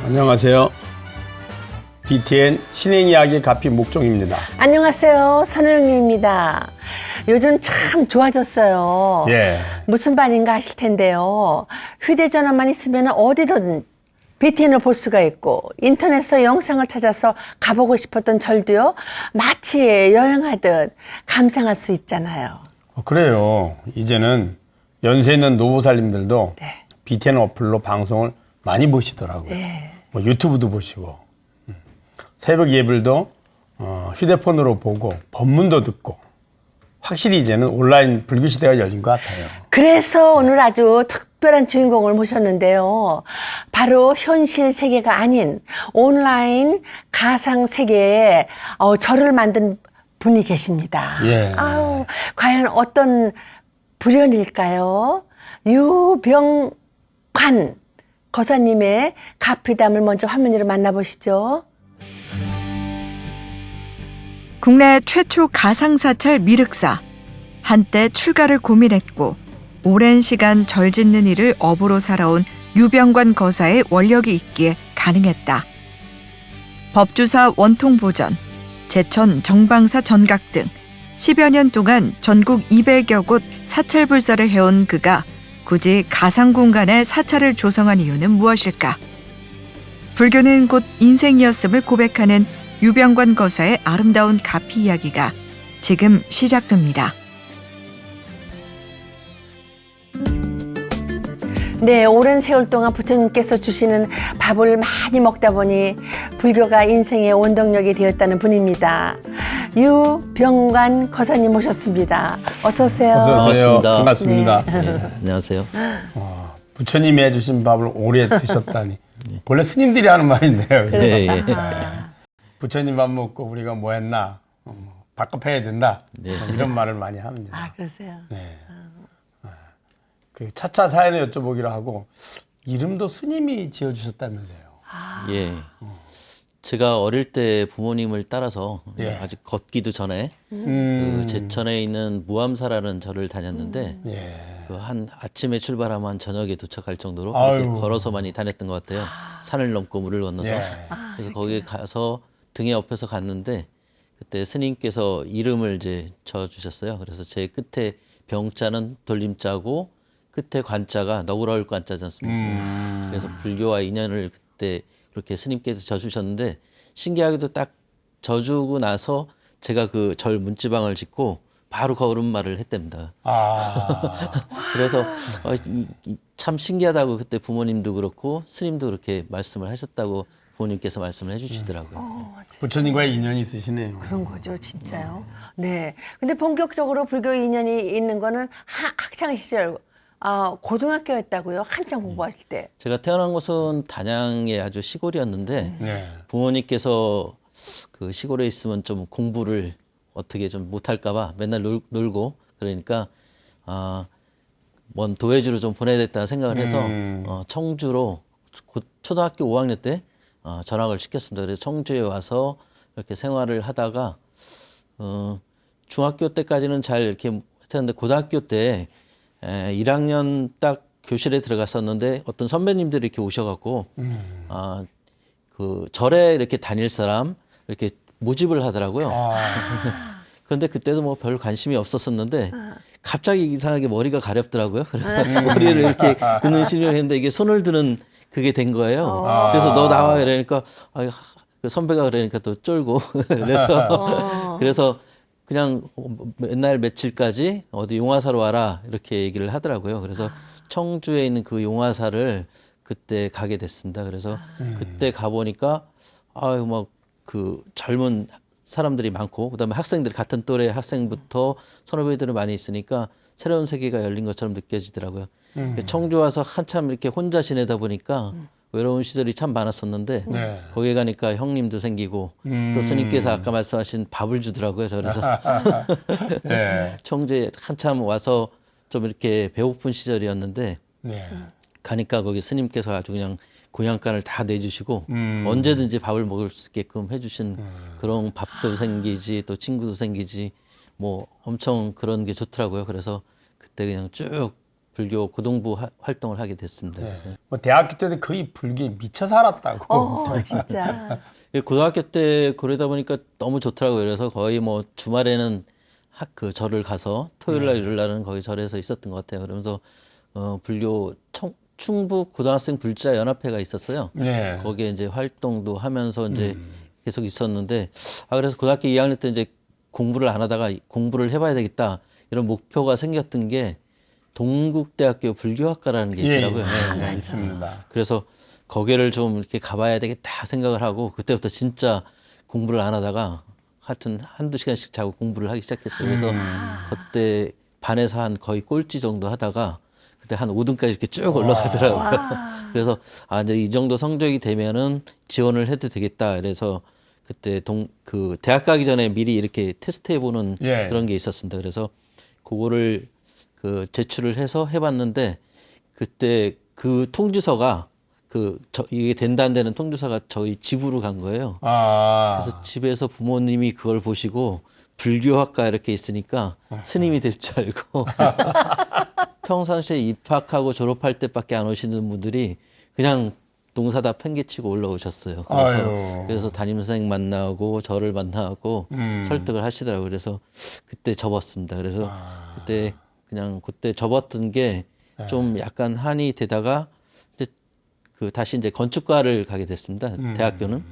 안녕하세요. BTN 신행이야기 가피 목종입니다. 안녕하세요. 선영입니다. 요즘 참 좋아졌어요. 예. 무슨 말인가 하실 텐데요. 휴대전화만 있으면 어디든 BTN을 볼 수가 있고 인터넷에서 영상을 찾아서 가보고 싶었던 절도요. 마치 여행하듯 감상할 수 있잖아요. 그래요. 이제는 연세 있는 노부살님들도 네. BTN 어플로 방송을 많이 보시더라고요. 네. 뭐 유튜브도 보시고 새벽 예불도 휴대폰으로 보고 법문도 듣고 확실히 이제는 온라인 불교 시대가 열린 것 같아요. 그래서 오늘 아주 특별한 주인공을 모셨는데요. 바로 현실 세계가 아닌 온라인 가상 세계에 절을 만든 분이 계십니다. 예. 아우, 과연 어떤 불연일까요? 유병관 거사님의 가피담을 먼저 화면 위로 만나보시죠. 국내 최초 가상사찰 미륵사. 한때 출가를 고민했고 오랜 시간 절 짓는 일을 업으로 살아온 유병관 거사의 원력이 있기에 가능했다. 법주사 원통보전, 제천 정방사 전각 등 10여 년 동안 전국 200여 곳 사찰 불사를 해온 그가 굳이 가상 공간에 사찰을 조성한 이유는 무엇일까? 불교는 곧 인생이었음을 고백하는 유병관 거사의 아름다운 가피 이야기가 지금 시작됩니다. 네, 오랜 세월 동안 부처님께서 주시는 밥을 많이 먹다 보니 불교가 인생의 원동력이 되었다는 분입니다. 유병관 거사님 모셨습니다. 어서 오세요. 어서 오세요. 반갑습니다. 반갑습니다. 네, 안녕하세요. 부처님이 해주신 밥을 오래 드셨다니. 원래 스님들이 하는 말인데요. 네, 예. 부처님 밥 먹고 우리가 뭐 했나? 밥값 해야 된다. 네. 이런 말을 많이 합니다. 아, 그러세요. 네. 그 차차 사연을 여쭤보기로 하고 이름도 스님이 지어주셨다면서요. 예. 제가 어릴 때 부모님을 따라서 예. 아직 걷기도 전에 그 제천에 있는 무암사라는 절을 다녔는데 예. 그 한 아침에 출발하면 저녁에 도착할 정도로 아유. 그렇게 걸어서 많이 다녔던 것 같아요. 산을 넘고 물을 건너서. 예. 그래서 거기에 가서 등에 업혀서 갔는데 그때 스님께서 이름을 이제 적어주셨어요. 그래서 제 끝에 병자는 돌림자고 끝에 관자가 너그러울 관자지 않습니까? 그래서 불교와 인연을 그때 그렇게 스님께서 져주셨는데 신기하게도 딱 져주고 나서 제가 그 절 문지방을 짓고 바로 걸음마를 했답니다. 그래서 참 신기하다고 그때 부모님도 그렇고 스님도 그렇게 말씀을 하셨다고 부모님께서 말씀을 해주시더라고요. 부처님과의 인연이 있으시네요. 그런 거죠, 진짜요. 네. 근데 본격적으로 불교 인연이 있는 거는 학창 시절, 고등학교였다고요? 한창 공부하실 때. 제가 태어난 곳은 단양의 아주 시골이었는데 네. 부모님께서 그 시골에 있으면 좀 공부를 어떻게 좀 못할까봐 맨날 놀고 그러니까 먼 도회지로 좀 보내야겠다는 생각을 해서 청주로 초등학교 5학년 때 전학을 시켰습니다. 그래서 청주에 와서 이렇게 생활을 하다가 중학교 때까지는 잘 이렇게 했는데 고등학교 때 1학년 딱 교실에 들어갔었는데 어떤 선배님들이 이렇게 오셔갖고 그 절에 이렇게 다닐 사람 이렇게 모집을 하더라고요. 그런데 그때도 뭐 별 관심이 없었었는데 갑자기 이상하게 머리가 가렵더라고요. 그래서 머리를 이렇게 그는 신용을 했는데 이게 손을 드는 그게 된 거예요. 그래서 너 나와 이러니까 그 선배가 그러니까 또 쫄고 그래서 그냥 맨날 며칠까지 어디 용화사로 와라 이렇게 얘기를 하더라고요. 그래서 청주에 있는 그 용화사를 그때 가게 됐습니다. 그래서 그때 가보니까 아유 막 그 젊은 사람들이 많고 그다음에 학생들 같은 또래 학생부터 선후배들이 많이 있으니까 새로운 세계가 열린 것처럼 느껴지더라고요. 청주 와서 한참 이렇게 혼자 지내다 보니까 외로운 시절이 참 많았었는데 네. 거기에 가니까 형님도 생기고 또 스님께서 아까 말씀하신 밥을 주더라고요. 그래서 네. 청주에 한참 와서 좀 이렇게 배고픈 시절이었는데 네. 가니까 거기 스님께서 아주 그냥 고향간을 다 내주시고 언제든지 밥을 먹을 수 있게끔 해주신 그런 밥도 생기지 또 친구도 생기지 뭐 엄청 그런 게 좋더라고요. 그래서 그때 그냥 쭉 불교 고등부 활동을 하게 됐습니다. 네. 뭐 대학교 때도 거의 불교에 미쳐 살았다고. 진짜. 고등학교 때 그러다 보니까 너무 좋더라고요. 그래서 거의 뭐 주말에는 그 절을 가서 토요일 날, 일요일 날은 거기 절에서 있었던 것 같아요. 그러면서 불교 충북 고등학생 불자 연합회가 있었어요. 네. 거기에 이제 활동도 하면서 이제 계속 있었는데, 그래서 고등학교 2학년 때 이제 공부를 안 하다가 공부를 해봐야 되겠다 이런 목표가 생겼던 게 동국대학교 불교학과라는 게 있더라고요. 네, 있습니다. 그래서 거기를 좀 이렇게 가봐야 되겠다 생각을 하고 그때부터 진짜 공부를 안 하다가 하여튼 한두 시간씩 자고 공부를 하기 시작했어요. 그래서 그때 반에서 한 거의 꼴찌 정도 하다가 그때 한 5등까지 이렇게 쭉 올라가더라고요. 그래서 이제 이 정도 성적이 되면은 지원을 해도 되겠다. 그래서 그때 그 대학 가기 전에 미리 이렇게 테스트 해보는 그런 게 있었습니다. 그래서 그거를 그 제출을 해서 해봤는데 그때 그 통지서가 이게 된다 안 되는 통지서가 저희 집으로 간 거예요. 그래서 집에서 부모님이 그걸 보시고 불교학과 이렇게 있으니까 스님이 될 줄 알고 평상시에 입학하고 졸업할 때밖에 안 오시는 분들이 그냥 농사다 팽개치고 올라오셨어요. 그래서 담임선생 만나고 저를 만나고 설득을 하시더라고요. 그래서 그때 접었습니다. 그래서 그때 접었던 게 좀 약간 한이 되다가 다시 이제 건축과를 가게 됐습니다. 대학교는.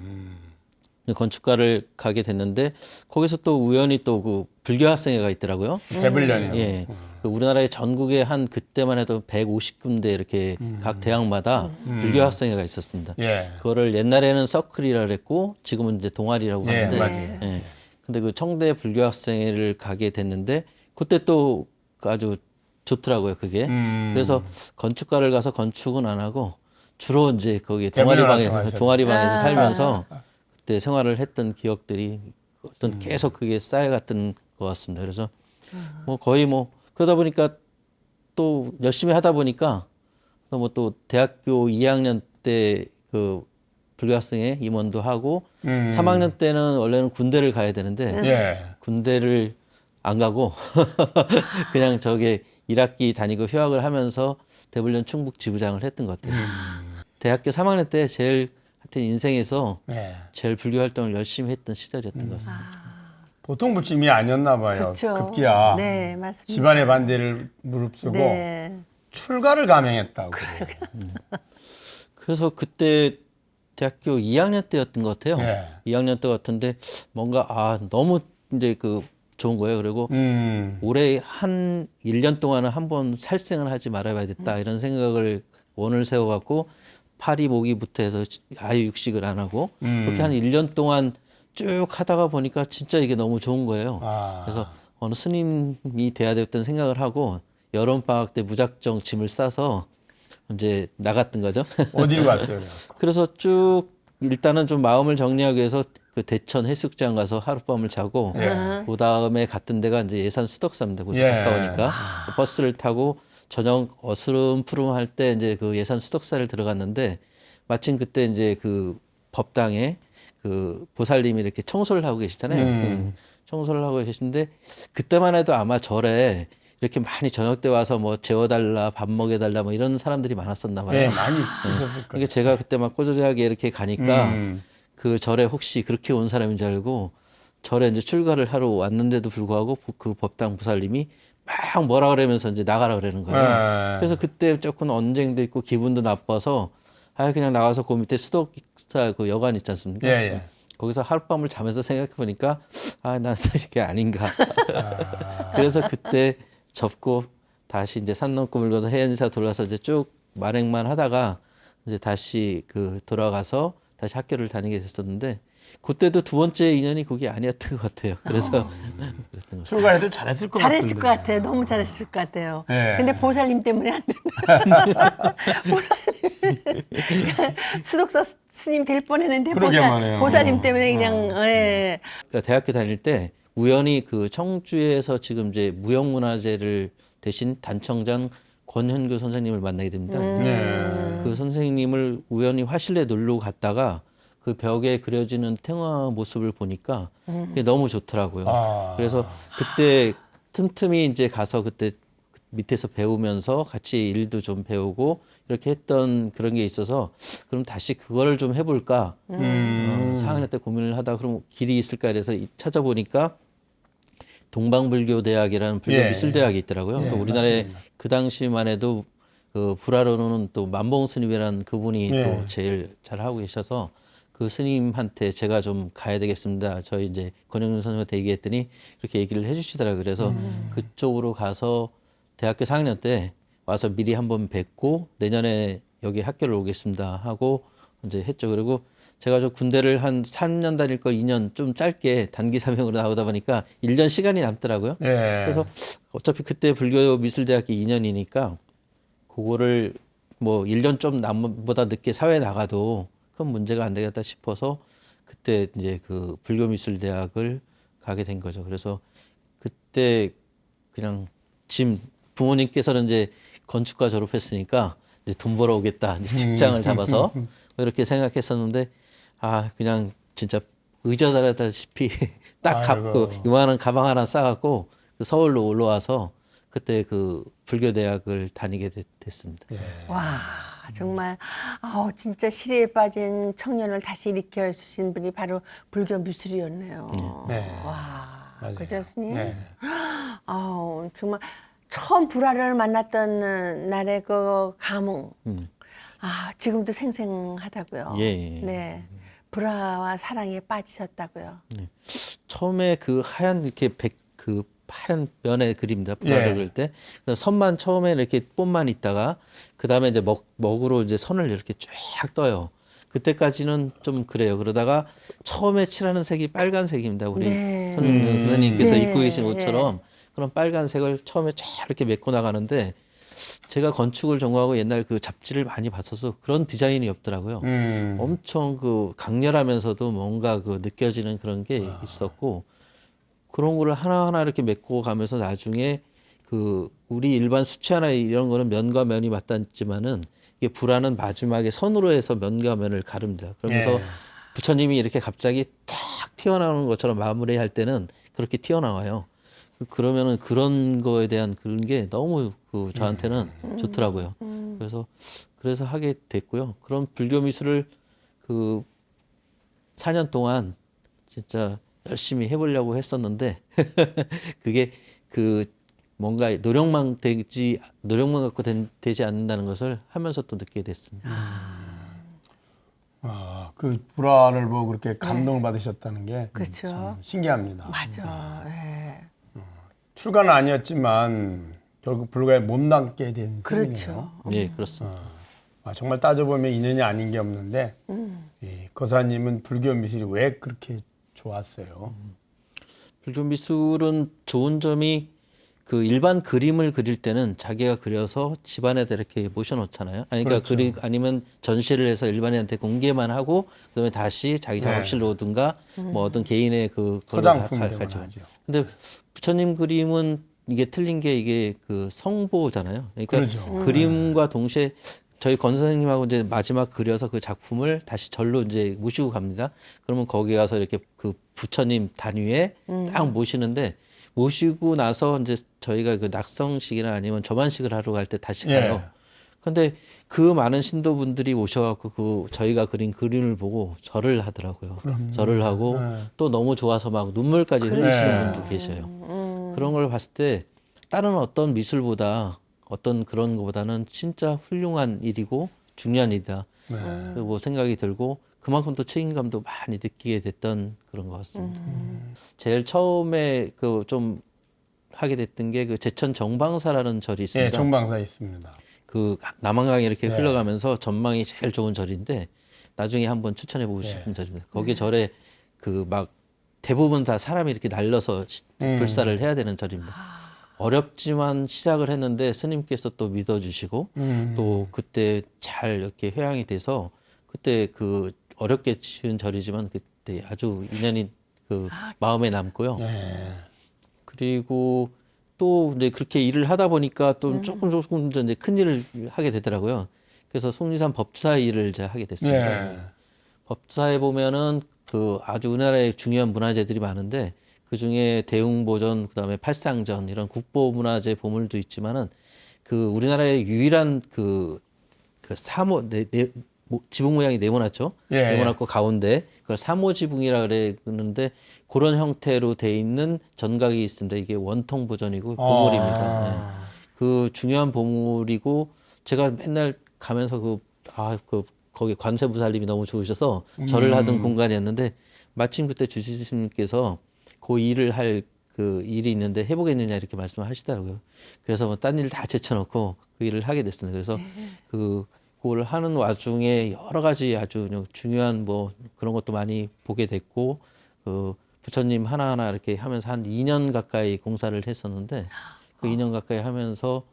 건축과를 가게 됐는데 거기서 또 우연히 또 그 불교학생회가 있더라고요. 대불련이요. 예. 우리나라의 전국에 한 그때만 해도 150군데 이렇게 각 대학마다 불교학생회가 있었습니다. 그거를 옛날에는 서클이라 그랬고 지금은 이제 동아리라고 하는데. 맞아요. 예. 근데 그 청대 불교학생회를 가게 됐는데 그때 또 아주 좋더라고요, 그게. 그래서 건축과를 가서 건축은 안 하고 주로 이제 거기 동아리방에서 살면서 그때 생활을 했던 기억들이 계속 그게 쌓여갔던 것 같습니다. 그래서 뭐 거의 뭐 그러다 보니까 또 열심히 하다 보니까 뭐 또 대학교 2학년 때 그 불교학생회 임원도 하고 3학년 때는 원래는 군대를 가야 되는데 군대를 안 가고 그냥 저게 1학기 다니고 휴학을 하면서 대불련 충북 지부장을 했던 것 같아요. 대학교 3학년 때 제일 하여튼 인생에서 제일 불교 활동을 열심히 했던 시절이었던 것 같습니다. 보통 부침이 아니었나 봐요. 그렇죠. 급기야. 네, 맞습니다. 집안의 반대를 무릅쓰고 출가를 감행했다고. 그래서 그때 대학교 2학년 때였던 것 같아요. 2학년 때 같은데 뭔가 너무 이제 좋은 거예요. 그리고 올해 한 1년 동안은 한번 살생을 하지 말아야겠다 이런 생각을 원을 세워갖고 파리 모기부터 해서 아예 육식을 안 하고 그렇게 한 1년 동안 쭉 하다가 보니까 진짜 이게 너무 좋은 거예요. 그래서 어느 스님이 돼야 되겠다는 생각을 하고 여름방학 때 무작정 짐을 싸서 이제 나갔던 거죠. 어디로 갔어요? 그래서 쭉 일단은 좀 마음을 정리하기 위해서 그 대천 해수욕장 가서 하룻밤을 자고 그 다음에 갔던 데가 이제 예산 수덕사입니다. 거기서 가까우니까 버스를 타고 저녁 어스름푸름 할 때 이제 그 예산 수덕사를 들어갔는데 마침 그때 이제 그 법당에 그 보살님이 이렇게 청소를 하고 계시잖아요. 청소를 하고 계신데 그때만 해도 아마 절에 이렇게 많이 저녁 때 와서 뭐 재워달라, 밥 먹여달라 뭐 이런 사람들이 많았었나 봐요. 네, 많이 있었을 거예요. 그러니까 제가 그때 막 꼬저하게 이렇게 가니까 그 절에 혹시 그렇게 온 사람인 줄 알고 절에 이제 출가를 하러 왔는데도 불구하고 그 법당 보살님이 막 뭐라 그러면서 이제 나가라 그러는 거예요. 그래서 그때 조금 언쟁도 있고 기분도 나빠서 그냥 나가서 그 밑에 수덕사 그 여관 있지 않습니까? 거기서 하룻밤을 자면서 생각해 보니까 난 이게 아닌가. 그래서 그때 접고 다시 이제 산 넘고 물건서 해안사 돌아서 이제 쭉 만행만 하다가 이제 다시 돌아가서 다시 학교를 다니게 됐었는데 그때도 두 번째 인연이 그게 아니었던 것 같아요. 그래서 출가해도 잘했을 것 같은데. 잘했을 것 같아요. 너무 잘했을 것 같아요. 근데 보살님 때문에 안 된다. 보살님 수덕사 스님 될 뻔했는데 보살님 때문에 그냥 그러니까 대학교 다닐 때 우연히 그 청주에서 지금 이제 무형문화재를 대신 단청장 권현교 선생님을 만나게 됩니다. 그 선생님을 우연히 화실에 놀러 갔다가 그 벽에 그려지는 태화 모습을 보니까 그게 너무 좋더라고요. 그래서 그때 틈틈이 이제 가서 그때 밑에서 배우면서 같이 일도 좀 배우고 이렇게 했던 그런 게 있어서 그럼 다시 그거를 좀 해볼까 4학년 때 고민을 하다 그럼 길이 있을까 해서 찾아보니까 동방불교대학이라는 불교미술대학이 있더라고요. 예, 또 우리나라에 맞습니다. 그 당시만 해도 그 불화로는 또 만봉 스님이라는 그분이 예. 또 제일 잘 하고 계셔서 그 스님한테 제가 좀 가야 되겠습니다. 저희 이제 권영준 선생님한테 얘기했더니 그렇게 얘기를 해주시더라고요. 그래서 그쪽으로 가서 대학교 4학년 때 와서 미리 한번 뵙고 내년에 여기 학교를 오겠습니다 하고 이제 했죠. 그리고 제가 저 군대를 한 3년 다닐 걸 2년 좀 짧게 단기 사명으로 나오다 보니까 1년 시간이 남더라고요. 예. 그래서 어차피 그때 불교미술대학교 2년이니까 그거를 뭐 1년 좀 남보다 늦게 사회에 나가도 큰 문제가 안 되겠다 싶어서 그때 이제 그 불교미술대학을 가게 된 거죠. 그래서 그때 그냥 부모님께서는 이제 건축과 졸업했으니까 이제 돈 벌어 오겠다. 이제 직장을 잡아서 이렇게 생각했었는데 아 그냥 진짜 의젓하다시피 딱 갚고 아이고. 이만한 가방 하나 싸갖고 그 서울로 올라와서 그때 그 불교대학을 다니게 됐습니다. 예. 와, 정말 진짜 시리에 빠진 청년을 다시 일으켜 주신 분이 바로 불교 미술이었네요. 네. 와, 맞아요. 그죠, 스님? 네. 정말 처음 불화를 만났던 날의 그 감흥. 지금도 생생하다고요. 예. 네. 불화와 사랑에 빠지셨다고요. 처음에 그 하얀 이렇게 그 하얀 면의 그림입니다. 불화를 예. 그릴 때 그래서 선만 처음에 이렇게 뽐만 있다가 그 다음에 이제 먹으로 이제 선을 이렇게 쫙 떠요. 그때까지는 좀 그래요. 그러다가 처음에 칠하는 색이 빨간색입니다. 우리 네. 선생님께서 네. 입고 계신 옷처럼 그런 빨간색을 처음에 쫙 이렇게 메꿔 나가는데 제가 건축을 전공하고 옛날 그 잡지를 많이 봤어서 그런 디자인이 없더라고요. 엄청 그 강렬하면서도 뭔가 그 느껴지는 그런 게 있었고 그런 거를 하나하나 이렇게 메꿔 가면서 나중에 그 우리 일반 수채화나 이런 거는 면과 면이 맞닿지만은 이게 불화는 마지막에 선으로 해서 면과 면을 가릅니다. 그러면서 예. 부처님이 이렇게 갑자기 탁 튀어나오는 것처럼 마무리할 때는 그렇게 튀어나와요. 그러면은 그런 거에 대한 그런 게 너무 그 저한테는 좋더라고요. 그래서 하게 됐고요. 그런 불교 미술을 그 4년 동안 진짜 열심히 해보려고 했었는데 그게 그 뭔가 노력만 갖고 되지 않는다는 것을 하면서 또 느끼게 됐습니다. 그 불화를 보고 그렇게 감동을 받으셨다는 게 그렇죠. 참 신기합니다. 맞아. 예. 출가는 아니었지만 결국 불가에 몸담게 된 그렇죠. 셈이네요. 네, 그렇습니다. 정말 따져보면 인연이 아닌 게 없는데 이 거사님은 불교 미술이 왜 그렇게 좋았어요? 불교 미술은 좋은 점이 그 일반 그림을 그릴 때는 자기가 그려서 집안에다 이렇게 모셔놓잖아요. 아니, 그러니까 그렇죠. 아니면 전시를 해서 일반인한테 공개만 하고 그다음에 다시 자기 작업실로 오든가 뭐 어떤 개인의 그 소장품 가죠. 되거나 하죠. 근데 부처님 그림은 이게 틀린 게 이게 그 성보잖아요. 그러니까 그렇죠. 그림과 동시에 저희 권 선생님하고 이제 마지막 그려서 그 작품을 다시 절로 이제 모시고 갑니다. 그러면 거기 가서 이렇게 그 부처님 단위에 딱 모시는데 모시고 나서 이제 저희가 그 낙성식이나 아니면 점안식을 하러 갈 때 다시 가요. 예. 근데 그 많은 신도분들이 오셔갖고 그 저희가 그린 그림을 보고 절을 하더라고요. 절을 하고 또 너무 좋아서 막 눈물까지 흘리시는 분도 계셔요. 그런 걸 봤을 때 다른 어떤 미술보다 어떤 그런 것보다는 진짜 훌륭한 일이고 중요한 일이다. 그리고 생각이 들고 그만큼 또 책임감도 많이 느끼게 됐던 그런 것 같습니다. 제일 처음에 그 좀 하게 됐던 게 그 제천 정방사라는 절이 있습니다. 예, 정방사 있습니다. 그 남한강이 이렇게 네. 흘러가면서 전망이 제일 좋은 절인데 나중에 한번 추천해보고 싶은 절입니다. 거기 절에 그 막 대부분 다 사람이 이렇게 날려서 불사를 해야 되는 절입니다. 어렵지만 시작을 했는데 스님께서 또 믿어주시고 또 그때 잘 이렇게 회양이 돼서 그때 그 어렵게 지은 절이지만 그때 아주 인연이 그 마음에 남고요. 예. 그리고 또 이제 그렇게 일을 하다 보니까 또 조금 이제 큰 일을 하게 되더라고요. 그래서 속리산 법사 일을 이제 하게 됐습니다. 예. 법사에 보면은 그 아주 우리나라에 중요한 문화재들이 많은데 그 중에 대웅보전, 그다음에 팔상전 이런 국보문화재 보물도 있지만은 그 우리나라의 유일한 그 사모 지붕 모양이 네모났죠. 예. 네모났고 가운데 그걸 사모지붕이라 그러는데 그런 형태로 돼 있는 전각이 있습니다. 이게 원통 보전이고 보물입니다. 예. 그 중요한 보물이고 제가 맨날 가면서 거기 관세부살님이 너무 좋으셔서 절을 하던 공간이었는데 마침 그때 주지스님께서 그 일을 할 그 일이 있는데 해보겠느냐 이렇게 말씀하시더라고요. 그래서 뭐 딴 일 다 제쳐놓고 그 일을 하게 됐습니다. 그래서 그걸 하는 와중에 여러 가지 아주 중요한 뭐 그런 것도 많이 보게 됐고 그 부처님 하나하나 이렇게 하면서 한 2년 가까이 공사를 했었는데 그 2년 가까이 하면서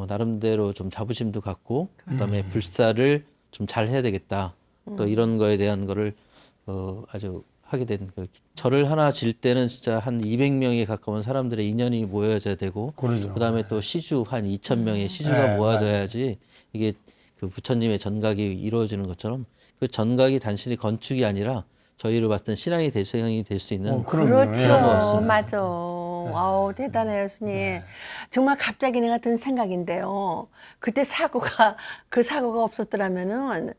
나름대로 좀 자부심도 갖고 그다음에 불사를 좀 잘 해야 되겠다. 또 이런 거에 대한 거를 아주 하게 된 그 절을 하나 질 때는 진짜 한 200명에 가까운 사람들의 인연이 모여져야 되고 그러죠. 그다음에 또 시주 한 2,000명의 시주가 모아져야지 이게 그 부처님의 전각이 이루어지는 것처럼 그 전각이 단순히 건축이 아니라 저희로 봤던 신앙의 대상이 될 수 있는 그렇죠. 맞아. 아우, 대단해요, 스님. 정말 갑자기 내가 든 생각인데요. 그때 그 사고가 없었더라면은,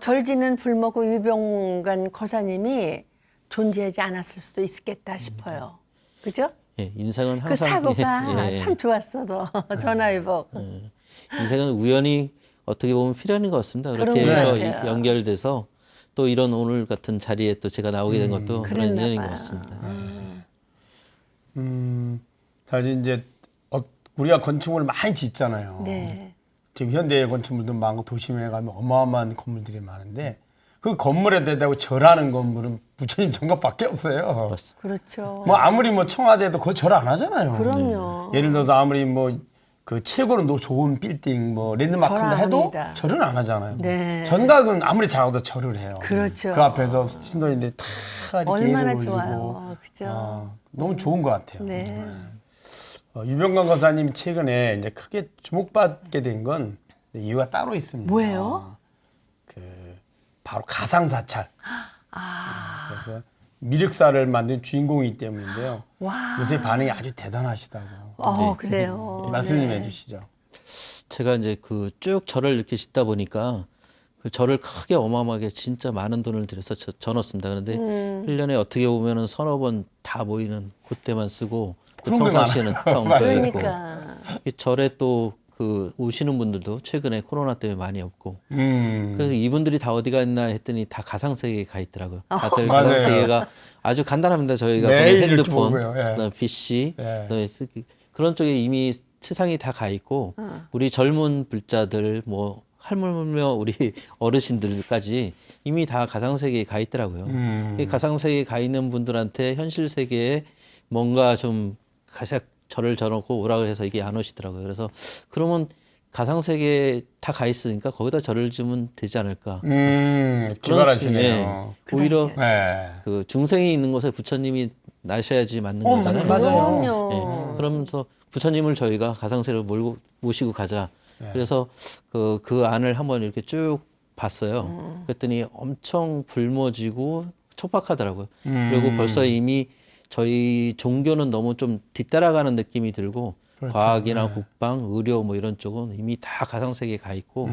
절지는 불먹고 유병관 거사님이 존재하지 않았을 수도 있겠다 싶어요. 그죠? 예, 인생은 그 항상 사고가 참 좋았어도, 전화위복. 인생은 우연히 어떻게 보면 필연인 것 같습니다. 그렇게 그런 것 해서 같아요. 연결돼서 또 이런 오늘 같은 자리에 또 제가 나오게 된 것도 그런 그랬나 인연인 것 봐요. 같습니다. 사실 이제 우리가 건축물을 많이 짓잖아요. 네. 지금 현대 건축물도 많고 도심에 가면 어마어마한 건물들이 많은데 그 건물에 대다고 절하는 건물은 부처님 전각밖에 없어요. 맞습니다. 그렇죠. 뭐 아무리 뭐 청와대도 그거 절 안 하잖아요. 그럼요. 예를 들어서 아무리 뭐 그 최고로 좋은 빌딩 뭐 랜드마크인다 절 안 해도 합니다. 절은 안 하잖아요. 네. 전각은 아무리 작아도 절을 해요. 그렇죠. 그 앞에서 신도인들이 다 이렇게 얼마나 예를 올리고. 좋아요. 그죠? 너무 좋은 것 같아요. 네. 유병관 거사님 최근에 이제 크게 주목받게 된 건 이유가 따로 있습니다. 뭐예요? 바로 가상사찰. 그래서 미륵사를 만든 주인공이기 때문인데요. 와. 요새 반응이 아주 대단하시다고. 그래요. 말씀 좀 네. 해주시죠. 제가 이제 그 쭉 절을 이렇게 짓다 보니까 그 절을 크게 어마어마하게 진짜 많은 돈을 들여서 져넣습니다. 그런데 1년에 어떻게 보면은 서너 번 다 모이는 그때만 쓰고 또 그런 게 평상시에는 텅 비어 있고 그러니까. 이 절에 또 그 오시는 분들도 최근에 코로나 때문에 많이 없고 음. 그래서 이분들이 다 어디 갔나 했더니 다 가상세계에 가 있더라고요. 다들 맞아요. 가상세계가 아주 간단합니다. 저희가 보는 매일 핸드폰, 이렇게 보고요. 예. 그다음에 PC, 예. 그다음에 그런 쪽에 이미 세상이 다 가 있고 우리 젊은 불자들 뭐 할머니며 우리 어르신들까지 이미 다 가상세계에 가 있더라고요. 이 가상세계에 가 있는 분들한테 현실 세계에 뭔가 좀 절을 져놓고 오라고 해서 이게 안 오시더라고요. 그래서 그러면 가상세계에 다 가 있으니까 거기다 절을 지으면 되지 않을까. 기발하시네요. 오히려 네. 그 중생이 있는 곳에 부처님이 나셔야지 맞는 어, 거잖아요. 맞아요. 그럼요. 예, 그러면서 부처님을 저희가 가상세로 모시고 가자. 그래서 그 안을 한번 이렇게 쭉 봤어요. 그랬더니 엄청 굶어지고 척박하더라고요. 그리고 벌써 이미 저희 종교는 너무 좀 뒤따라가는 느낌이 들고 과학이나 국방, 의료 뭐 이런 쪽은 이미 다 가상세계에 가 있고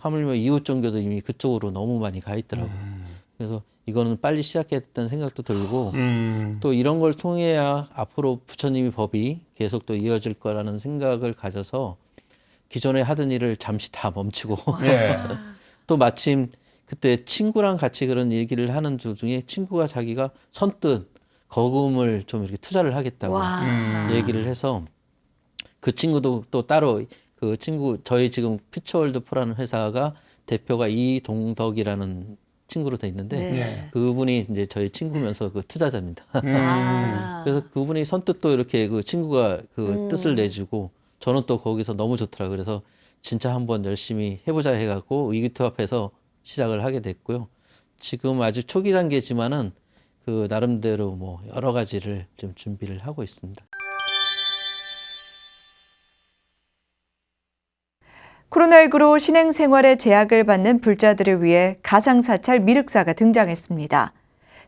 하물며 이웃 종교도 이미 그쪽으로 너무 많이 가 있더라고요. 그래서 이거는 빨리 시작했다는 생각도 들고 또 이런 걸 통해야 앞으로 부처님의 법이 계속 또 이어질 거라는 생각을 가져서 기존에 하던 일을 잠시 다 멈추고 예. 또 마침 그때 친구랑 같이 그런 얘기를 하는 도중에 친구가 자기가 선뜻 거금을 좀 이렇게 투자를 하겠다고 와. 얘기를 해서 그 친구도 또 따로 그 친구 저희 지금 퓨처월드 프라는 회사가 대표가 이동덕이라는 친구로 돼 있는데 네. 그분이 이제 저희 친구면서 그 투자자입니다. 아. 그래서 그분이 선뜻 또 이렇게 그 친구가 그 뜻을 내주고 저는 또 거기서 너무 좋더라고요. 그래서 진짜 한번 열심히 해보자 해갖고 의기투합해서 시작을 하게 됐고요. 지금 아주 초기 단계지만은 그 나름대로 뭐 여러 가지를 좀 준비를 하고 있습니다. 코로나19로 신행생활에 제약을 받는 불자들을 위해 가상사찰 미륵사가 등장했습니다.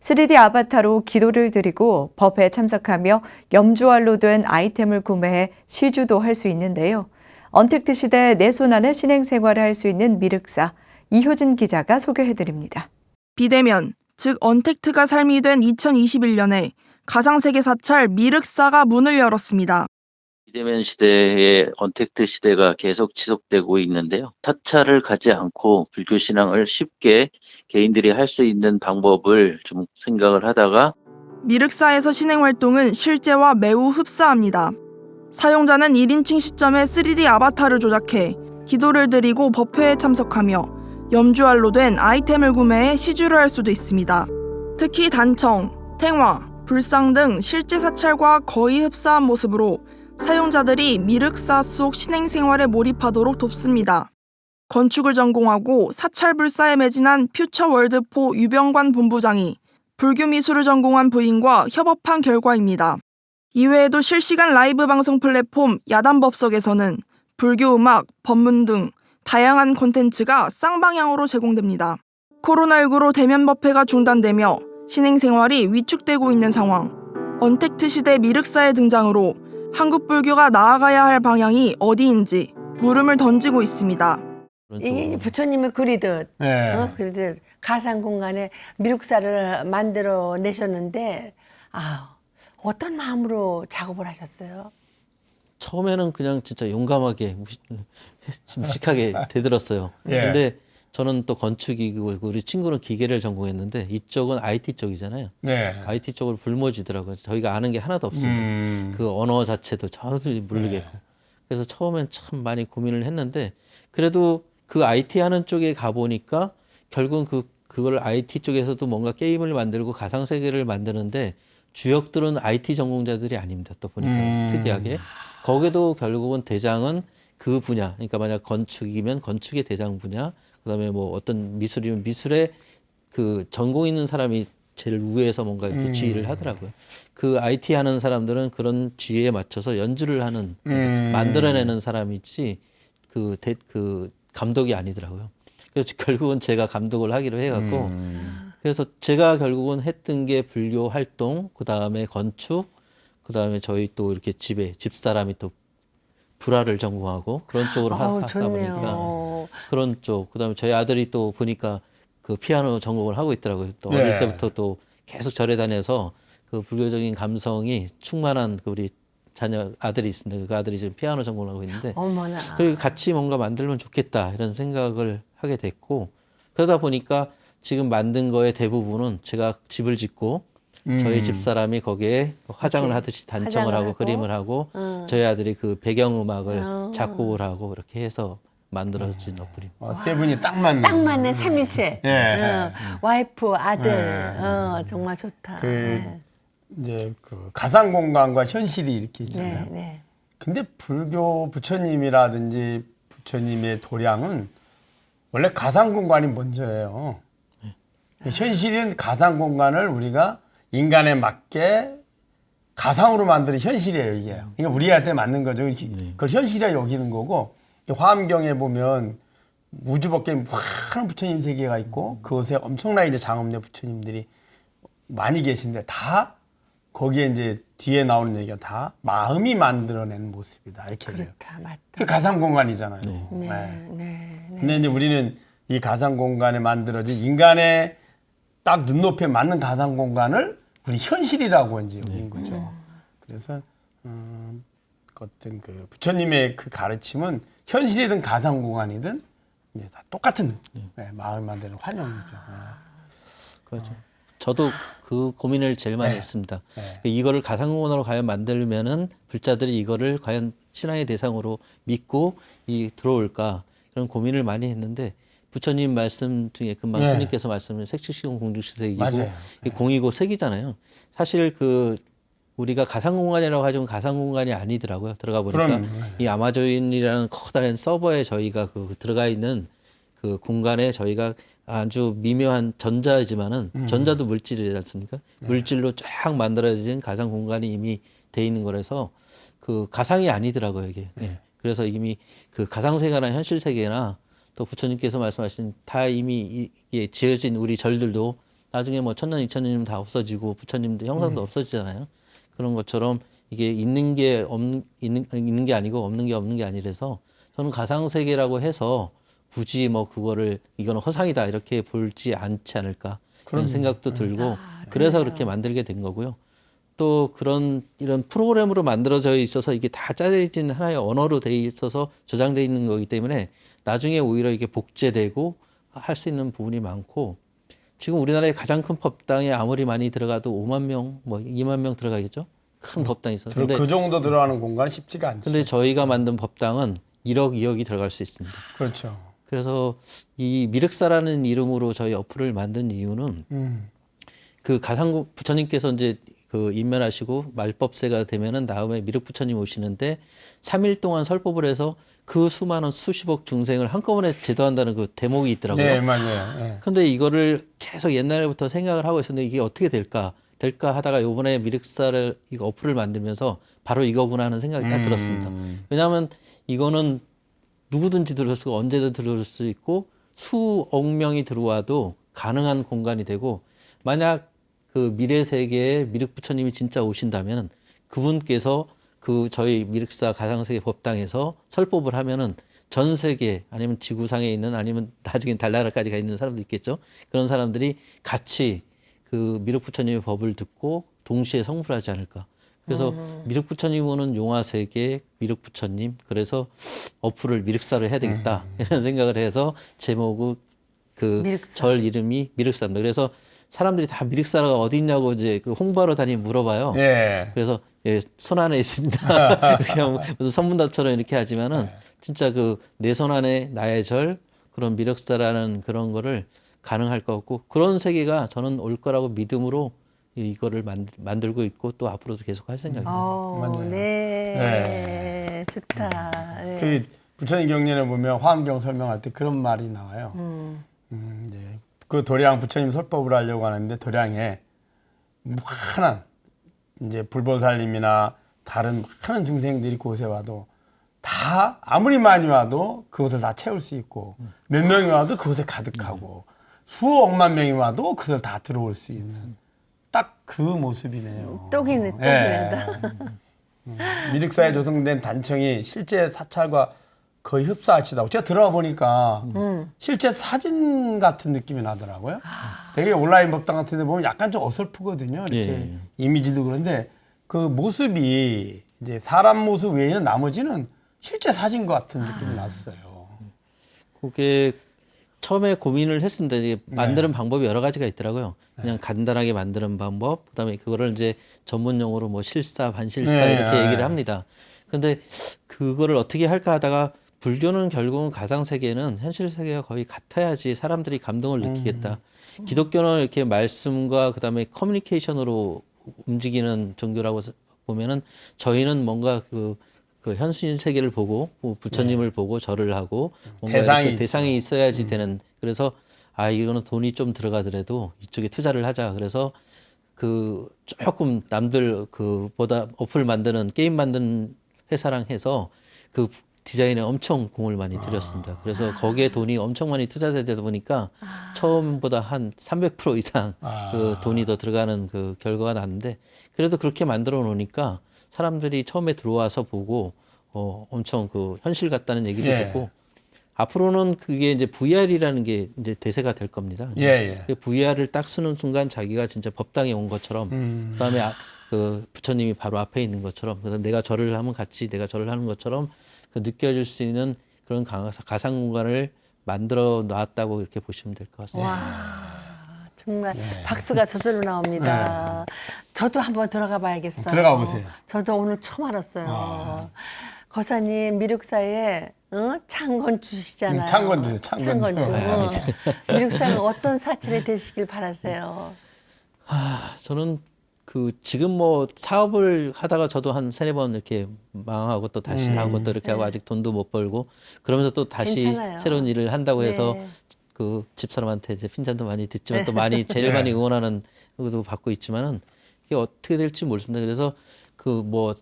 3D 아바타로 기도를 드리고 법회에 참석하며 염주알로 된 아이템을 구매해 시주도 할 수 있는데요. 언택트 시대 내 손 안에 신행생활을 할 수 있는 미륵사 이효진 기자가 소개해드립니다. 비대면, 즉 언택트가 삶이 된 2021년에 가상세계 사찰 미륵사가 문을 열었습니다. 비대면 시대의 언택트 시대가 계속 지속되고 있는데요. 사찰을 가지 않고 불교 신앙을 쉽게 개인들이 할 수 있는 방법을 좀 생각을 하다가 미륵사에서 신행 활동은 실제와 매우 흡사합니다. 사용자는 1인칭 시점에 3D 아바타를 조작해 기도를 드리고 법회에 참석하며 염주알로 된 아이템을 구매해 시주를 할 수도 있습니다. 특히 단청, 탱화, 불상 등 실제 사찰과 거의 흡사한 모습으로 사용자들이 미륵사 속 신행생활에 몰입하도록 돕습니다. 건축을 전공하고 사찰불사에 매진한 퓨처월드포 유병관 본부장이 불교미술을 전공한 부인과 협업한 결과입니다. 이외에도 실시간 라이브 방송 플랫폼 야단법석에서는 불교 음악, 법문 등 다양한 콘텐츠가 쌍방향으로 제공됩니다. 코로나19로 대면 법회가 중단되며 신행생활이 위축되고 있는 상황. 언택트 시대 미륵사의 등장으로 한국 불교가 나아가야 할 방향이 어디인지 물음을 던지고 있습니다. 이게 부처님이 그리듯, 네. 그리듯 가상 공간에 미륵사를 만들어 내셨는데, 어떤 마음으로 작업을 하셨어요? 처음에는 그냥 진짜 용감하게 무식하게 대들었어요. 예. 근데 저는 또 건축이고 우리 친구는 기계를 전공했는데 이쪽은 IT 쪽이잖아요. 네. IT 쪽으로 불모지더라고요. 저희가 아는 게 하나도 없습니다. 그 언어 자체도 저도 모르겠고. 그래서 처음엔 참 많이 고민을 했는데 그래도 그 IT 하는 쪽에 가보니까 결국은 그걸 IT 쪽에서도 뭔가 게임을 만들고 가상세계를 만드는데 주역들은 IT 전공자들이 아닙니다. 또 보니까 특이하게. 거기도 결국은 대장은 그 분야, 그러니까 만약 건축이면 건축의 대장 분야, 그다음에 뭐 어떤 미술이면 미술의 그 전공 있는 사람이 제일 위에서 뭔가 이렇게 지휘를 하더라고요. 그 IT 하는 사람들은 그런 지휘에 맞춰서 연주를 하는, 만들어내는 사람이지 그 감독이 아니더라고요. 그래서 결국은 제가 감독을 하기로 해갖고, 그래서 제가 결국은 했던 게 불교 활동, 그 다음에 건축, 그 다음에 저희 또 이렇게 집사람이 또 불화를 전공하고 그런 쪽으로 하다 보니까 그런 쪽, 그 다음에 저희 아들이 또 보니까 그 피아노 전공을 하고 있더라고요. 또 어릴 때부터 또 계속 절에 다녀서 그 불교적인 감성이 충만한 그 우리 자녀 아들이 있습니다. 그 아들이 지금 피아노 전공을 하고 있는데, 어머나. 그 같이 뭔가 만들면 좋겠다 이런 생각을 하게 됐고, 그러다 보니까 지금 만든 거의 대부분은 제가 집을 짓고 저희 집사람이 거기에 화장을 하듯이 단청을 하고 그림을 하고 저희 아들이 그 배경음악을 작곡을 하고 이렇게 해서 만들어진 어플입니다. 세 분이 딱 맞는. 딱 맞는 삼일체. 예. 와이프, 아들. 정말 좋다. 이제 그 가상 공간과 현실이 이렇게 있잖아요. 네. 근데 불교 부처님이라든지 부처님의 도량은 원래 가상 공간이 먼저예요. 현실은 가상 공간을 우리가 인간에 맞게 가상으로 만드는 현실이에요, 이게. 그러니까 우리한테 맞는 거죠. 그걸 현실이라 여기는 거고, 화엄경에 보면 우주 밖에 많은 부처님 세계가 있고, 그곳에 엄청나게 이제 장엄대 부처님들이 많이 계신데, 다 거기에 이제 뒤에 나오는 얘기가 다 마음이 만들어낸 모습이다. 이렇게 해요. 그렇다, 맞다. 그게 가상 공간이잖아요. 근데 이제 우리는 이 가상 공간에 만들어진 인간의 딱 눈높이에 맞는 가상 공간을 우리 현실이라고 이제 여긴 거죠. 그래서 어떤 그 부처님의 그 가르침은 현실이든 가상 공간이든 이제 다 똑같은 마음을 만드는 환영이죠. 그렇죠. 저도 그 고민을 제일 많이 했습니다. 이거를 가상공간으로 과연 만들면은 불자들이 이거를 과연 신앙의 대상으로 믿고 들어올까 그런 고민을 많이 했는데, 부처님 말씀 중에 금방 스님께서 말씀을 색칠시공 공중시색이고 공이고 색이잖아요. 사실 우리가 가상공간이라고 하지만 가상공간이 아니더라고요. 들어가 보니까 이 아마존이라는 커다란 서버에 저희가 들어가 있는 그 공간에 저희가 아주 미묘한 전자이지만은 전자도 물질이지 않습니까? 물질로 쫙 만들어진 가상 공간이 이미 돼 있는 거라서 그 가상이 아니더라고요, 이게. 그래서 이미 그 가상 세계나 현실 세계나 또 부처님께서 말씀하신 다 이미 이게 지어진 우리 절들도 나중에 뭐 천년, 이천년 다 없어지고 부처님도 형상도 없어지잖아요. 그런 것처럼 이게 있는 게 있는 게 아니고 없는 게 아니라서 저는 가상 세계라고 해서 굳이 뭐 그거를 이거는 허상이다 이렇게 볼지 않지 않을까 그런 생각도 들고 그래서 그렇게 만들게 된 거고요. 또 이런 프로그램으로 만들어져 있어서 이게 다 짜여진 하나의 언어로 돼 있어서 저장돼 있는 거기 때문에 나중에 오히려 이게 복제되고 할 수 있는 부분이 많고 지금 우리나라의 가장 큰 법당에 아무리 많이 들어가도 5만 명, 뭐 2만 명 들어가겠죠? 큰 법당이 있어서. 근데 그 정도 들어가는 공간은 쉽지가 않죠. 근데 저희가 만든 법당은 1억, 2억이 들어갈 수 있습니다. 그렇죠. 그래서 이 미륵사라는 이름으로 저희 어플을 만든 이유는 그 가상 부처님께서 이제 그 임면하시고 말법세가 되면은 다음에 미륵 부처님 오시는데 3일 동안 설법을 해서 그 수많은 수십억 중생을 한꺼번에 제도한다는 그 대목이 있더라고요. 네, 맞아요. 네. 근데 이거를 계속 옛날부터 생각을 하고 있었는데 이게 어떻게 될까 하다가 요번에 미륵사를 이거 어플을 만들면서 바로 이거구나 하는 생각이 딱 들었습니다. 왜냐하면 이거는 누구든지 들어올 수가 언제든 들어올 수 있고 수억 명이 들어와도 가능한 공간이 되고 만약 그 미래 세계에 미륵 부처님이 진짜 오신다면 그분께서 그 저희 미륵사 가상세계 법당에서 설법을 하면은 전 세계 아니면 지구상에 있는 아니면 나중엔 달나라까지 가 있는 사람도 있겠죠. 그런 사람들이 같이 그 미륵 부처님의 법을 듣고 동시에 성불 하지 않을까. 그래서 미륵 부처님 오는 용화 세계 미륵 부처님 그래서 어플을 미륵사로 해야 되겠다 이런 생각을 해서 제목을 그 미륵사. 절 이름이 미륵사입니다. 그래서 사람들이 다 미륵사가 어디 있냐고 이제 그 홍보하러 다니면 물어봐요. 예. 그래서 예, 손 안에 있습니다. 이렇게 하면 무슨 선문답처럼 이렇게 하지만은 진짜 그 내 손 안에 나의 절 그런 미륵사라는 그런 거를 가능할 것 같고 그런 세계가 저는 올 거라고 믿음으로 이거를 만들고 있고 또 앞으로도 계속 할 생각입니다. 맞아요. 네. 좋다. 네. 그 부처님 경전에 보면 화엄경 설명할 때 그런 말이 나와요. 이제 그 도량 부처님 설법을 하려고 하는데 도량에 많은 이제 불보살님이나 다른 많은 중생들이 그곳에 와도 다 아무리 많이 와도 그곳을 다 채울 수 있고 몇 명이 와도 그곳에 가득하고 수억만 명이 와도 그들 다 들어올 수 있는 딱 그 모습이네요. 똑이네. 미륵사에 조성된 단청이 실제 사찰과 거의 흡사하시다고 제가 들어가 보니까 실제 사진 같은 느낌이 나더라고요. 되게 온라인 법당 같은 데 보면 약간 좀 어설프거든요. 이렇게 예. 이미지도 그런데 그 모습이 이제 사람 모습 외에는 나머지는 실제 사진 같은 느낌이 났어요. 그게 처음에 고민을 했습니다. 이게 만드는 방법이 여러 가지가 있더라고요. 그냥 간단하게 만드는 방법, 그다음에 그거를 이제 전문 용어로 뭐 실사, 반실사 이렇게 얘기를 합니다. 근데 그거를 어떻게 할까 하다가 불교는 결국은 가상 세계는 현실 세계가 거의 같아야지 사람들이 감동을 느끼겠다. 기독교는 이렇게 말씀과 그다음에 커뮤니케이션으로 움직이는 종교라고 보면은 저희는 뭔가 그 현실 세계를 보고 부처님을 보고 절을 하고 뭔가 이렇게 대상이 있어야지 되는 그래서 이거는 돈이 좀 들어가더라도 이쪽에 투자를 하자. 그래서 그 조금 남들 그보다 어플 만드는 게임 만드는 회사랑 해서 그 디자인에 엄청 공을 많이 들였습니다. 그래서 거기에 돈이 엄청 많이 투자되다 보니까 처음보다 한 300% 이상 그 돈이 더 들어가는 그 결과가 났는데 그래도 그렇게 만들어 놓으니까 사람들이 처음에 들어와서 보고 엄청 그 현실 같다는 얘기도 듣고 앞으로는 그게 이제 VR이라는 게 이제 대세가 될 겁니다. 그 VR을 딱 쓰는 순간 자기가 진짜 법당에 온 것처럼 그다음에 그 부처님이 바로 앞에 있는 것처럼 그래서 내가 절을 하면 같이 내가 절을 하는 것처럼 그 느껴질 수 있는 그런 가상 공간을 만들어 놨다고 이렇게 보시면 될 것 같습니다. 와, 정말 박수가 저절로 나옵니다. 저도 한번 들어가 봐야겠어요. 들어가 보세요. 저도 오늘 처음 알았어요. 거사님 미륵사에 창건주시잖아요. 창건주. 미륵사는 어떤 사찰이 되시길 바라세요? 저는 그 지금 뭐 사업을 하다가 저도 한 3-4번 이렇게 망하고 또 다시 하고 또 이렇게 하고 아직 돈도 못 벌고 그러면서 또 다시 괜찮아요. 새로운 일을 한다고 해서 그 집사람한테 이제 핀잔도 많이 듣지만 또 많이 제일 많이 응원하는 것도 받고 있지만은 이게 어떻게 될지 모르겠습니다. 그래서 그 뭐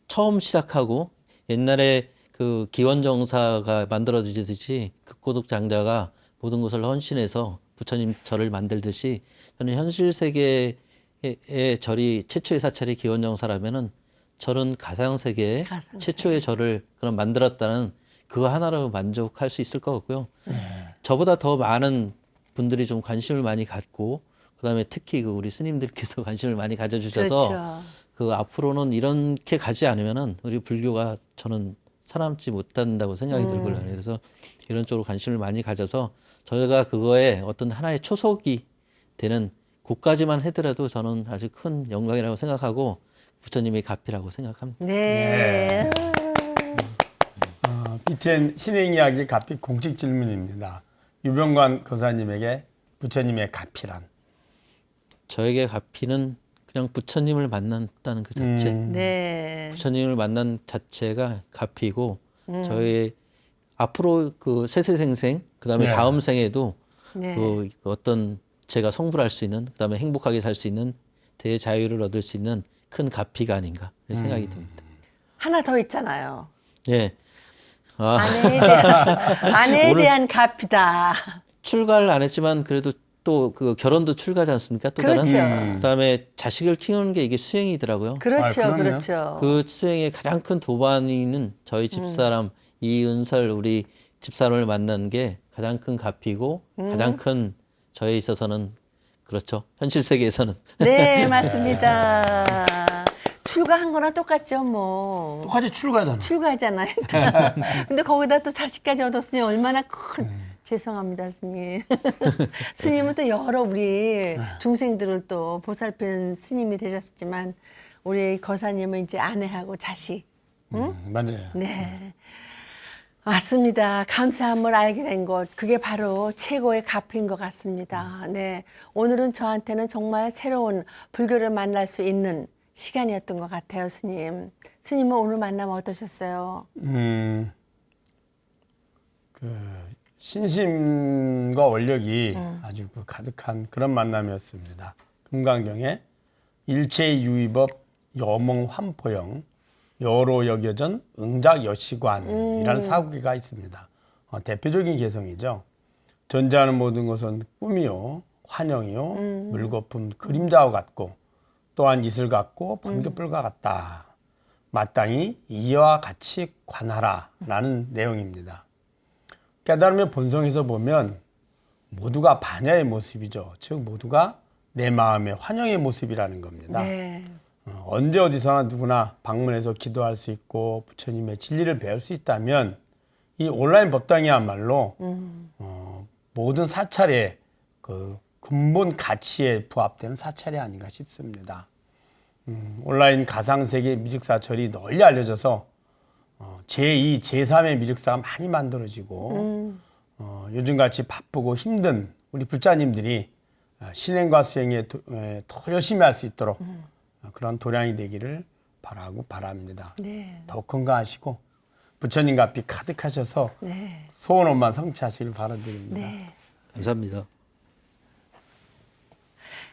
처음 시작하고 옛날에 그 기원정사가 만들어지듯이 극고독 장자가 모든 것을 헌신해서 부처님 절을 만들듯이 저는 현실 세계의 절이 최초의 사찰이 기원정사라면은 절은 가상 세계의 가상 최초의 절을 그럼 만들었다는 그거 하나로 만족할 수 있을 것 같고요. 저보다 더 많은 분들이 좀 관심을 많이 갖고 그다음에 특히 그 우리 스님들께서 관심을 많이 가져주셔서 그렇죠. 그 앞으로는 이렇게 가지 않으면은 우리 불교가 저는 살아남지 못한다고 생각이 들고요. 그래서 이런 쪽으로 관심을 많이 가져서 저희가 그거에 어떤 하나의 초석이 되는 곳까지만 하더라도 저는 아주 큰 영광이라고 생각하고 부처님의 가피라고 생각합니다. 네. BTN 신행이야기 가피 공식 질문입니다. 유병관 거사님에게 부처님의 가피란? 저에게 가피는 그냥 부처님을 만났다는 그 자체. 네. 부처님을 만난 자체가 가피고 저의 앞으로 그 세세생생 그다음에 네. 다음 생에도 네. 그 어떤 제가 성불할 수 있는 그다음에 행복하게 살 수 있는 대자유를 얻을 수 있는 큰 가피가 아닌가 생각이 듭니다. 하나 더 있잖아요. 예. 아, 아내에 오늘- 대한 가피다. 출가를 안 했지만 그래도 또 그 결혼도 출가지 않습니까? 또 다른 그렇죠. 그다음에 자식을 키우는 게 이게 수행이더라고요. 그렇죠, 그럼요. 그렇죠. 그 수행의 가장 큰 도반이는 저희 집사람 이은설 우리 집사람을 만난 게 가장 큰 가피고 가장 큰 저에 있어서는 그렇죠. 현실 세계에서는 네, 맞습니다. 출가한 거나 똑같죠, 뭐. 똑같이 출가잖아. 출가하잖아요. 근데 거기다 또 자식까지 얻었으니 얼마나 큰 죄송합니다, 스님. 스님은 또 여러 우리 중생들을 또 보살핀 스님이 되셨지만 우리 거사님은 이제 아내하고 자식. 맞아요. 네. 맞습니다. 감사함을 알게 된 것, 그게 바로 최고의 가피인 것 같습니다. 네. 오늘은 저한테는 정말 새로운 불교를 만날 수 있는 시간이었던 것 같아요, 스님. 스님은 오늘 만남 어떠셨어요? 그 신심과 원력이 아주 그 가득한 그런 만남이었습니다. 금강경에 일체유의법 여몽환포영 여로 여겨전 응작여시관이라는 사구기가 있습니다. 대표적인 개성이죠. 존재하는 모든 것은 꿈이요, 환영이요, 물거품, 그림자와 같고 또한 이슬 같고 번개불과 같다. 마땅히 이와 같이 관하라라는 내용입니다. 깨달음의 본성에서 보면 모두가 반야의 모습이죠. 즉 모두가 내 마음의 환영의 모습이라는 겁니다. 네. 언제 어디서나 누구나 방문해서 기도할 수 있고 부처님의 진리를 배울 수 있다면 이 온라인 법당이야말로 모든 사찰의 그 근본 가치에 부합되는 사찰이 아닌가 싶습니다. 온라인 가상세계 미륵사철이 널리 알려져서 제2, 제3의 미륵사가 많이 만들어지고 요즘같이 바쁘고 힘든 우리 불자님들이 신행과 수행에 더 열심히 할 수 있도록 그런 도량이 되기를 바라고 바랍니다. 네. 더 건강하시고 부처님 가피 가득하셔서 네. 소원만 성취하시길 바라드립니다. 네. 감사합니다.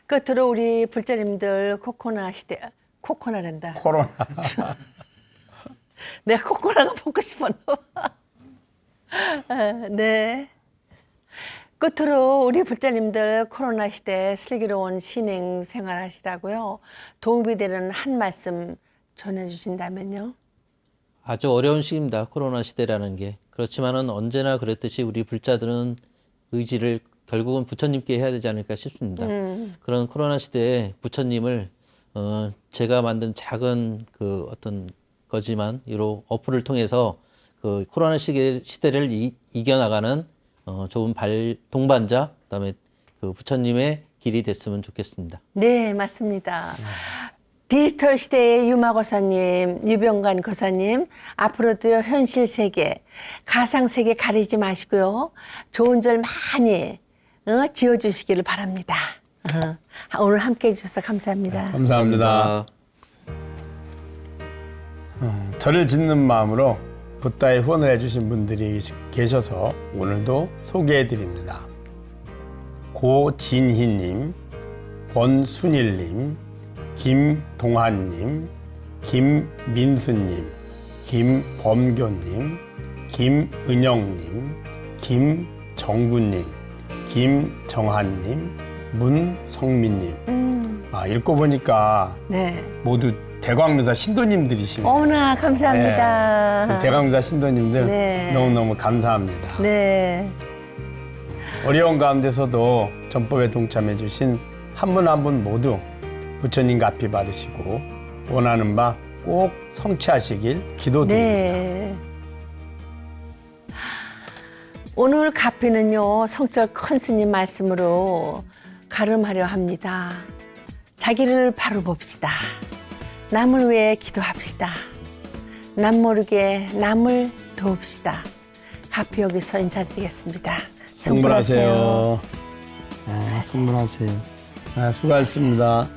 끝으로 우리 불자님들 코코나 시대, 코코나란다. 코로나 내가 코코나가 먹고 싶었나 봐. 네. 끝으로 우리 불자님들 코로나 시대 슬기로운 신행 생활하시라고요. 도움이 되는 한 말씀 전해주신다면요. 아주 어려운 시기입니다. 코로나 시대라는 게. 그렇지만은 언제나 그랬듯이 우리 불자들은 의지를 결국은 부처님께 해야 되지 않을까 싶습니다. 그런 코로나 시대에 부처님을 제가 만든 작은 그 어떤 거지만 이로 어플을 통해서 그 코로나 시대를 이겨나가는 좋은 동반자, 그다음에 그 부처님의 길이 됐으면 좋겠습니다. 네, 맞습니다. 디지털 시대의 유마거사님, 유병관 거사님, 앞으로도 현실 세계, 가상 세계 가리지 마시고요. 좋은 절 많이 지어주시기를 바랍니다. 오늘 함께해 주셔서 감사합니다. 감사합니다. 절을 짓는 마음으로 붓다에 후원을 해주신 분들이 계셔서 오늘도 소개해드립니다. 고진희님, 권순일님, 김동환님, 김민수님, 김범교님, 김은영님, 김정구님, 김정한님, 문성민님. 읽고 보니까 네. 모두 대광묘사 신도님들이시네요. 어머나 감사합니다. 네. 대광묘사 신도님들 네. 너무너무 감사합니다. 네. 어려운 가운데서도 전법에 동참해 주신 한 분 한 분 모두 부처님 가피 받으시고 원하는 바 꼭 성취하시길 기도드립니다. 네. 오늘 가피는요, 성적 큰 스님 말씀으로 가름하려 합니다. 자기를 바로 봅시다. 남을 위해 기도합시다. 남 모르게 남을 도웁시다. 가피 여기서 인사드리겠습니다. 승불하세요. 승불하세요. 수고하셨습니다.